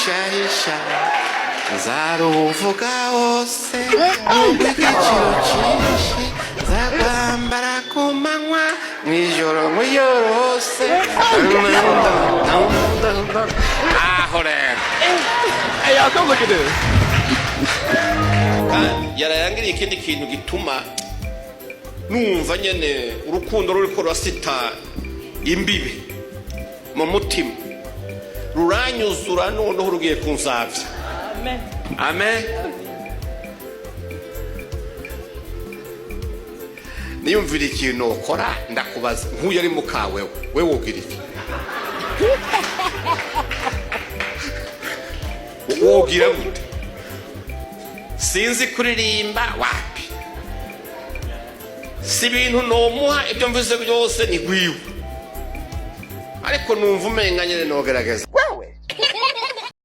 shahisha nzaruvuga hose n'ubw'igiciro cyinshi nzakwambara ku manywa mw'ijoro muyorose aho rero yakomeje yarayangiriye ikindi kintu gituma numva nyene urukundo ruriko rurasita imbibi mu mutima ruranyuzura noneho rugiye kunsavya. Amen. Amen. Niyumvira ikintu ukora ndakubaza nk'uyu ari mukawe we wogira iki? Wogira gute? Sinzi kuririmba wapi, si ibintu nomuha ibyo mvuze byose ni gwiwe, ariko numva umenga nyene nogerageza.